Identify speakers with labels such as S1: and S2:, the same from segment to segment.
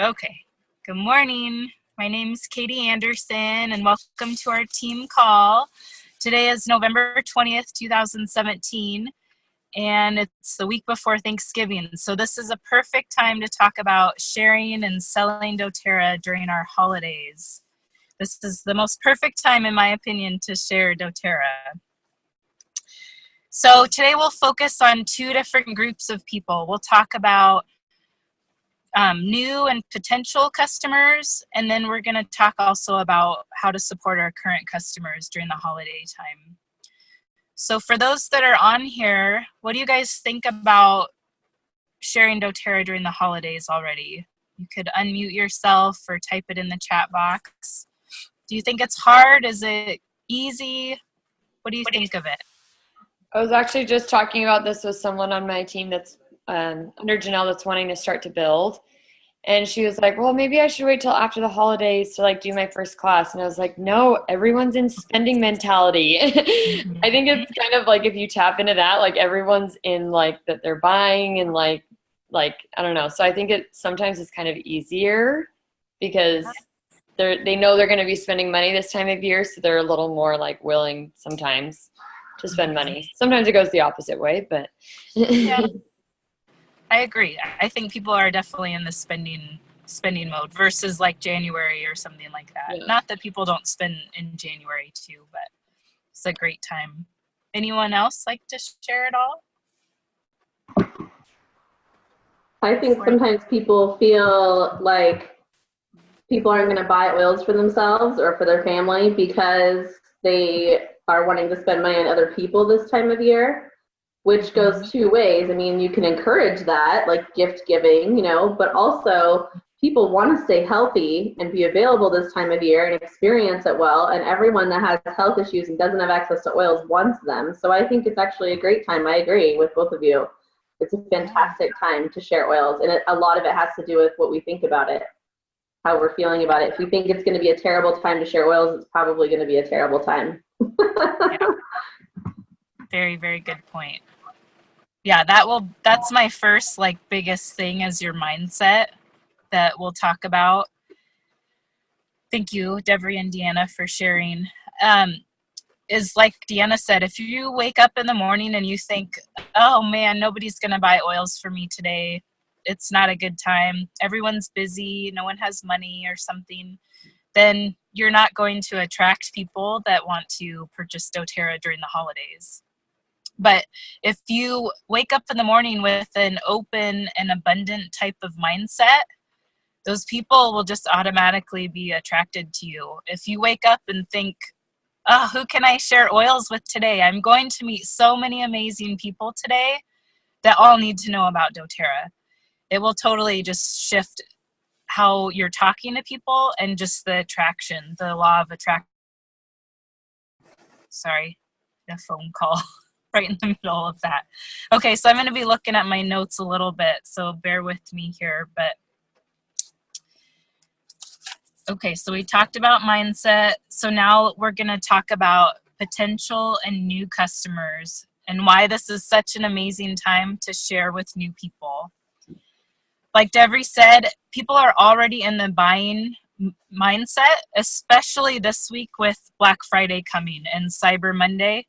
S1: Okay. Good morning. My name's Katie Anderson, and welcome to our team call. Today is November 20th, 2017, and it's the week before Thanksgiving. So this is a perfect time to talk about sharing and selling doTERRA during our holidays. This is the most perfect time, in my opinion, to share doTERRA. So today we'll focus on two different groups of people. We'll talk about new and potential customers, and then we're going to talk also about how to support our current customers during the holiday time. So for those that are on here, what do you guys think about sharing doTERRA during the holidays already? You could unmute yourself or type it in the chat box. Do you think it's hard? Is it easy? What do you think of it?
S2: I was actually just talking about this with someone on my team that's under Janelle that's wanting to start to build. And she was like, well, maybe I should wait till after the holidays to do my first class. And I was like, no, everyone's in spending mentality. I think it's kind of if you tap into that, everyone's in that they're buying and I don't know. So I think sometimes it's kind of easier because they know they're going to be spending money this time of year. So they're a little more willing sometimes to spend money. Sometimes it goes the opposite way, but
S1: yeah, I agree. I think people are definitely in the spending mode versus January or something like that. Yeah. Not that people don't spend in January too, but it's a great time. Anyone else like to share it all?
S3: I think sometimes people feel like people aren't going to buy oils for themselves or for their family because they are wanting to spend money on other people this time of year, which goes two ways. I mean, you can encourage that, gift giving, but also people want to stay healthy and be available this time of year and experience it well. And everyone that has health issues and doesn't have access to oils wants them. So I think it's actually a great time. I agree with both of you. It's a fantastic time to share oils. And a lot of it has to do with what we think about it, how we're feeling about it. If we think it's going to be a terrible time to share oils, it's probably going to be a terrible time.
S1: Yeah. Very, very good point. Yeah, that's my first biggest thing as your mindset that we'll talk about. Thank you, Deborah and Deanna, for sharing. Is like Deanna said, if you wake up in the morning and you think, oh man, nobody's gonna buy oils for me today, it's not a good time, everyone's busy, no one has money or something, then you're not going to attract people that want to purchase doTERRA during the holidays. But if you wake up in the morning with an open and abundant type of mindset, those people will just automatically be attracted to you. If you wake up and think, oh, who can I share oils with today? I'm going to meet so many amazing people today that all need to know about doTERRA. It will totally just shift how you're talking to people and just the attraction, the law of attraction. Sorry, the phone call right in the middle of that. Okay, so I'm going to be looking at my notes a little bit, so bear with me here. But okay, so we talked about mindset. So now we're going to talk about potential and new customers and why this is such an amazing time to share with new people. Like Deborah said, people are already in the buying mindset, especially this week with Black Friday coming and Cyber Monday.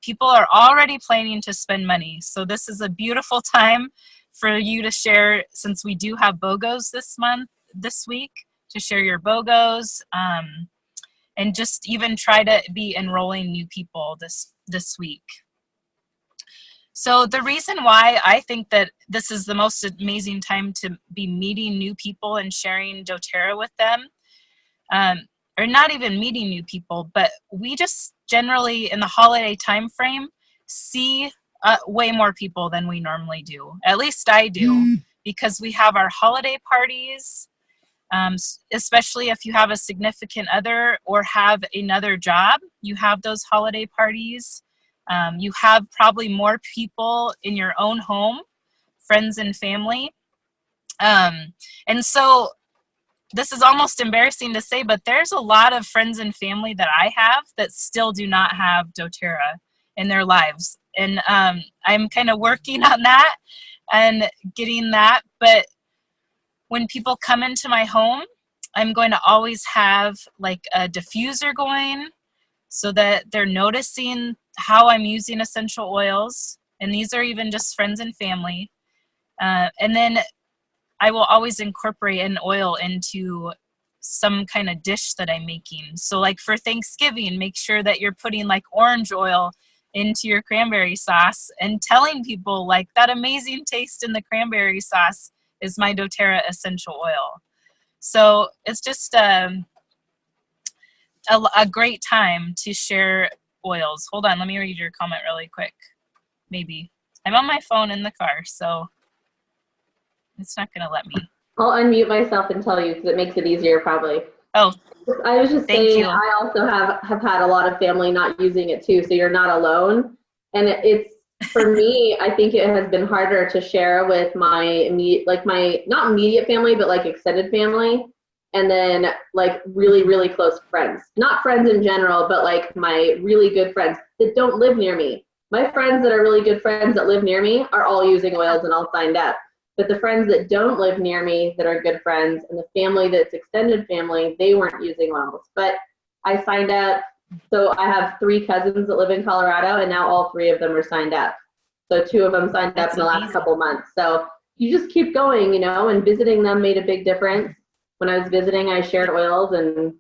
S1: People are already planning to spend money. So this is a beautiful time for you to share, since we do have BOGOs this week, to share your BOGOs and just even try to be enrolling new people this week. So the reason why I think that this is the most amazing time to be meeting new people and sharing doTERRA with them, or not even meeting new people, but we just generally in the holiday time frame see way more people than we normally do. At least I do, because we have our holiday parties, especially if you have a significant other or have another job, you have those holiday parties. You have probably more people in your own home, friends and family. And so this is almost embarrassing to say, but there's a lot of friends and family that I have that still do not have doTERRA in their lives. And I'm kind of working on that and getting that. But when people come into my home, I'm going to always have like a diffuser going so that they're noticing how I'm using essential oils. And these are even just friends and family. And then I will always incorporate an oil into some kind of dish that I'm making. So like for Thanksgiving, make sure that you're putting like orange oil into your cranberry sauce and telling people like that amazing taste in the cranberry sauce is my doTERRA essential oil. So it's just a great time to share oils. Hold on, let me read your comment really quick. Maybe. I'm on my phone in the car, so it's not going to let me.
S3: I'll unmute myself and tell you because it makes it easier probably.
S1: Oh,
S3: I was just
S1: thank
S3: saying,
S1: you.
S3: I also have had a lot of family not using it too, so you're not alone. And it's, for me, I think it has been harder to share with my immediate, like my, not immediate family, but like extended family. And then like really, really close friends. Not friends in general, but like my really good friends that don't live near me. My friends that are really good friends that live near me are all using oils and all signed up. But the friends that don't live near me that are good friends and the family that's extended family, they weren't using oils. But I signed up. So I have 3 cousins that live in Colorado, and now all 3 of them are signed up. So 2 of them signed up in the last couple months. So you just keep going, you know, and visiting them made a big difference. When I was visiting, I shared oils and,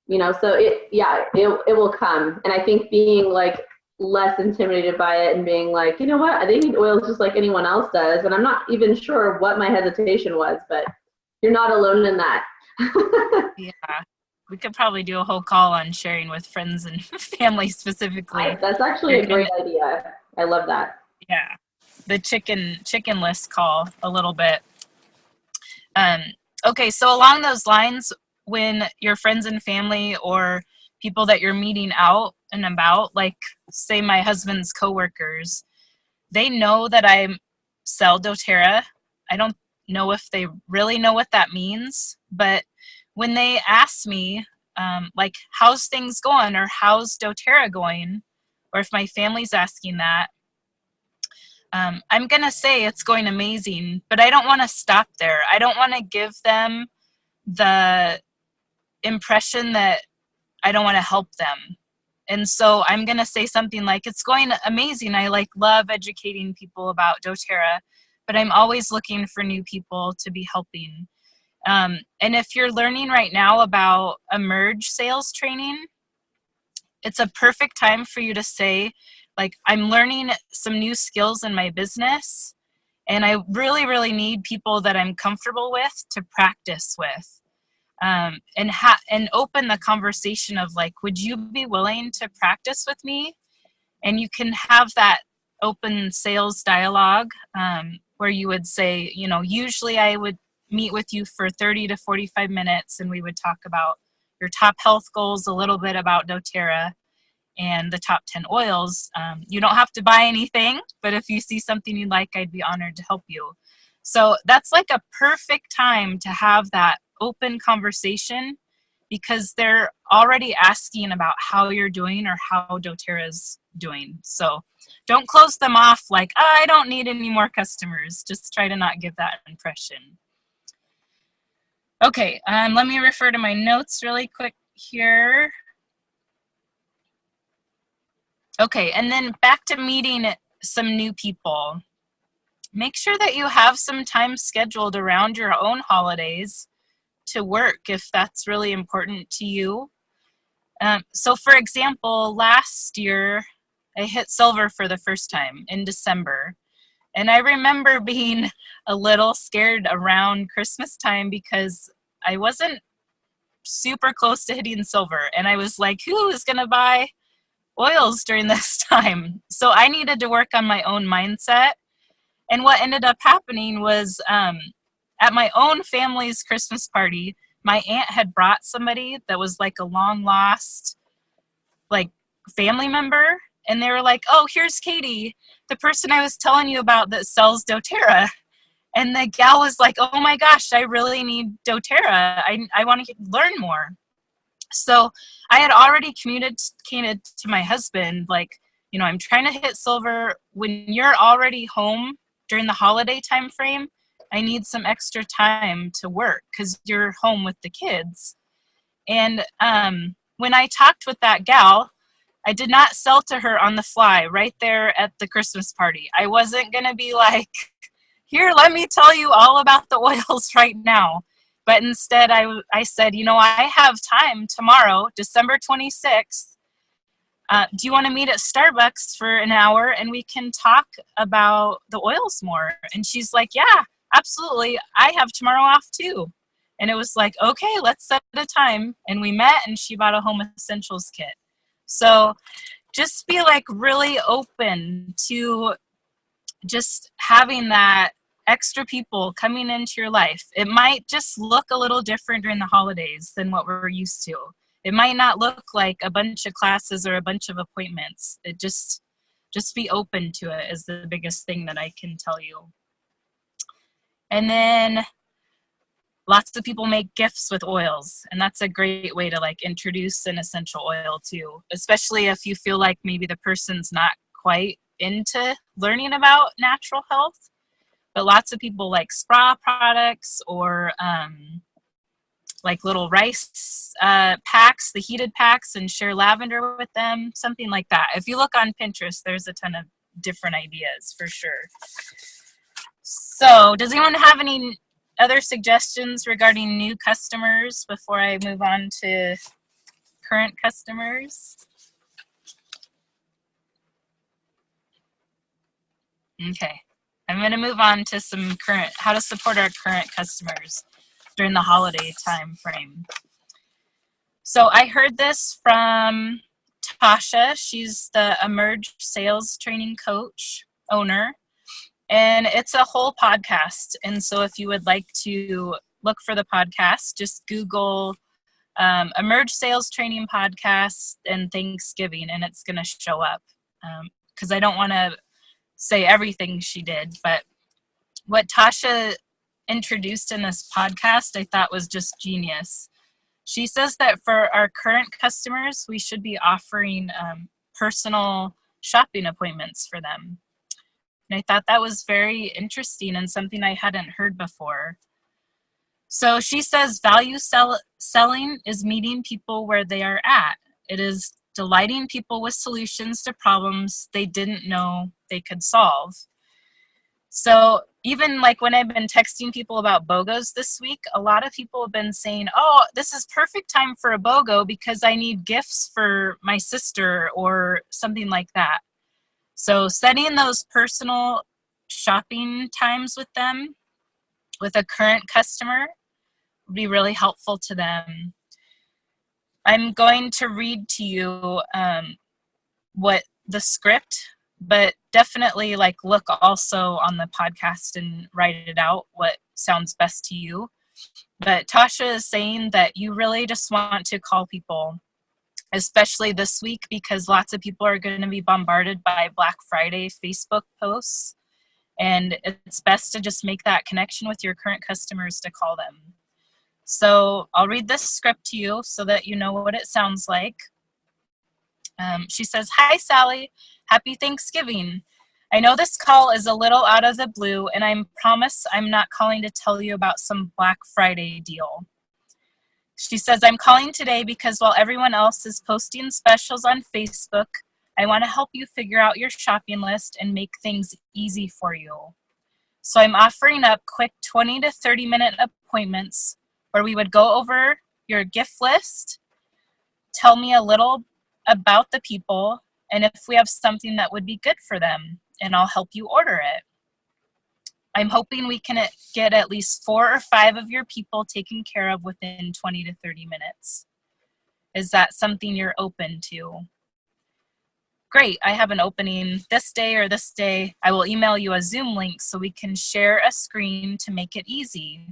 S3: you know, so it will come. And I think being like less intimidated by it and being like, you know what, they need oils just like anyone else does. And I'm not even sure what my hesitation was, but you're not alone in that.
S1: Yeah. We could probably do a whole call on sharing with friends and family specifically.
S3: That's actually a great idea. I love that.
S1: Yeah. The chicken list call a little bit. Okay, so along those lines, when your friends and family or people that you're meeting out and about, like say my husband's coworkers, they know that I sell doTERRA. I don't know if they really know what that means, but when they ask me, like, how's things going or how's doTERRA going, or if my family's asking that, I'm going to say it's going amazing, but I don't want to stop there. I don't want to give them the impression that I don't want to help them. And so I'm going to say something like, it's going amazing. I love educating people about doTERRA, but I'm always looking for new people to be helping. And if you're learning right now about Emerge sales training, it's a perfect time for you to say, like, I'm learning some new skills in my business, and I really, really need people that I'm comfortable with to practice with. And open the conversation of like, would you be willing to practice with me? And you can have that open sales dialogue where you would say, you know, usually I would meet with you for 30 to 45 minutes and we would talk about your top health goals, a little bit about doTERRA and the top 10 oils. You don't have to buy anything, but if you see something you like, I'd be honored to help you. So that's like a perfect time to have that open conversation because they're already asking about how you're doing or how doTERRA's doing. So don't close them off like, oh, I don't need any more customers. Just try to not give that impression. Okay, let me refer to my notes really quick here. Okay, and then back to meeting some new people. Make sure that you have some time scheduled around your own holidays to work if that's really important to you. So for example, last year, I hit silver for the first time in December. And I remember being a little scared around Christmas time because I wasn't super close to hitting silver. And I was like, who is going to buy oils during this time? So I needed to work on my own mindset. And what ended up happening was at my own family's Christmas party, my aunt had brought somebody that was like a long lost like family member. And they were like, oh, here's Katie, the person I was telling you about that sells doTERRA. And the gal was like, oh my gosh, I really need doTERRA. I want to learn more. So I had already communicated to my husband, like, you know, I'm trying to hit silver. When you're already home during the holiday time frame, I need some extra time to work because you're home with the kids. And when I talked with that gal, I did not sell to her on the fly right there at the Christmas party. I wasn't going to be like, here, let me tell you all about the oils right now. But instead, I said, I have time tomorrow, December 26th. Do you want to meet at Starbucks for an hour and we can talk about the oils more? And she's like, yeah, absolutely. I have tomorrow off too. And it was like, okay, let's set a time. And we met and she bought a home essentials kit. So just be like really open to just having that extra people coming into your life. It might just look a little different during the holidays than what we're used to. It might not look like a bunch of classes or a bunch of appointments. It just be open to it is the biggest thing that I can tell you. And then lots of people make gifts with oils, and that's a great way to like introduce an essential oil too, especially if you feel like maybe the person's not quite into learning about natural health. But lots of people like spa products or like little rice packs, the heated packs, and share lavender with them, something like that. If you look on Pinterest, there's a ton of different ideas for sure. So does anyone have any other suggestions regarding new customers before I move on to current customers? Okay, I'm going to move on to some how to support our current customers during the holiday time frame. So I heard this from Tasha. She's the Emerge Sales Training Coach owner, and it's a whole podcast. And so if you would like to look for the podcast, just Google Emerge Sales Training Podcast and Thanksgiving, and it's going to show up. Because I don't want to say everything she did, but what Tasha introduced in this podcast I thought was just genius. She says that for our current customers, we should be offering personal shopping appointments for them. And I thought that was very interesting and something I hadn't heard before. So she says value selling is meeting people where they are at. It is delighting people with solutions to problems they didn't know they could solve. So even like when I've been texting people about BOGOs this week, a lot of people have been saying, oh, this is perfect time for a BOGO because I need gifts for my sister or something like that. So setting those personal shopping times with them, with a current customer, would be really helpful to them. I'm going to read to you what the script, but definitely like look also on the podcast and write it out what sounds best to you. But Tasha is saying that you really just want to call people, especially this week, because lots of people are going to be bombarded by Black Friday Facebook posts. And it's best to just make that connection with your current customers to call them. So I'll read this script to you so that you know what it sounds like. She says, hi, Sally. Happy Thanksgiving. I know this call is a little out of the blue, and I promise I'm not calling to tell you about some Black Friday deal. She says, I'm calling today because while everyone else is posting specials on Facebook, I want to help you figure out your shopping list and make things easy for you. So I'm offering up quick 20 to 30 minute appointments where we would go over your gift list, tell me a little about the people, and if we have something that would be good for them, and I'll help you order it. I'm hoping we can get at least 4 or 5 of your people taken care of within 20 to 30 minutes. Is that something you're open to? Great, I have an opening this day or this day. I will email you a Zoom link so we can share a screen to make it easy.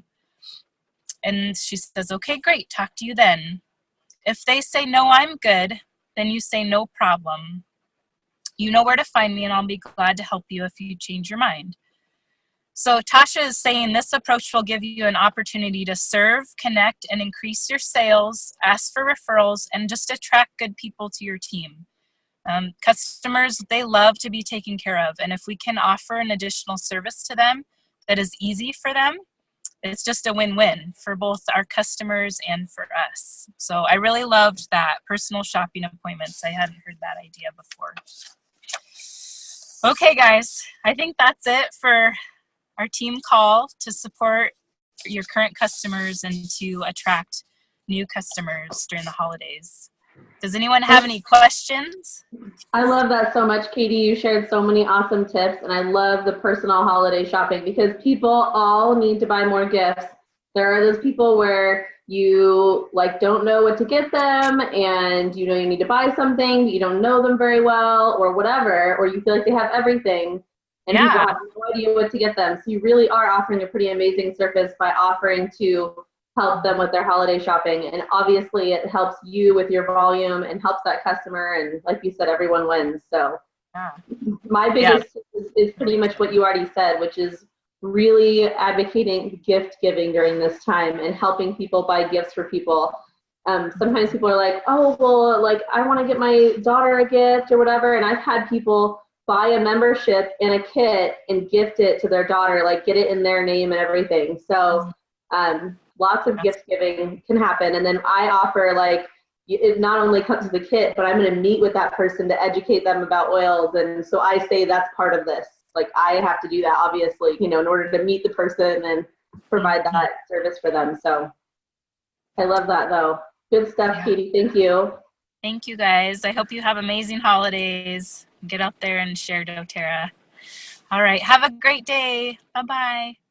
S1: And she says, okay, great, talk to you then. If they say, no, I'm good, then you say, no problem. You know where to find me, and I'll be glad to help you if you change your mind. So Tasha is saying this approach will give you an opportunity to serve, connect, and increase your sales, ask for referrals, and just attract good people to your team. Customers, they love to be taken care of, and if we can offer an additional service to them, that is easy for them. It's just a win-win for both our customers and for us. So I really loved that personal shopping appointments. I hadn't heard that idea before. Okay, guys, I think that's it for our team call to support your current customers and to attract new customers during the holidays. Does anyone have any questions?
S3: I love that so much, Katie. You shared so many awesome tips, and I love the personal holiday shopping because people all need to buy more gifts. There are those people where you like don't know what to get them, and you know you need to buy something, but you don't know them very well, or whatever, or you feel like they have everything, and people have no idea what to get them. So you really are offering a pretty amazing service by offering to help them with their holiday shopping. And obviously it helps you with your volume and helps that customer. And like you said, everyone wins. So my biggest tip is pretty much what you already said, which is really advocating gift giving during this time and helping people buy gifts for people. Sometimes people are like, oh, well, like I want to get my daughter a gift or whatever. And I've had people buy a membership in a kit and gift it to their daughter, like get it in their name and everything. So lots of gift giving can happen. And then I offer like, it not only comes to the kit, but I'm going to meet with that person to educate them about oils. And so I say that's part of this. Like I have to do that, obviously, you know, in order to meet the person and provide that service for them. So I love that though. Good stuff, Katie. Thank you.
S1: Thank you, guys. I hope you have amazing holidays. Get out there and share doTERRA. All right. Have a great day. Bye-bye.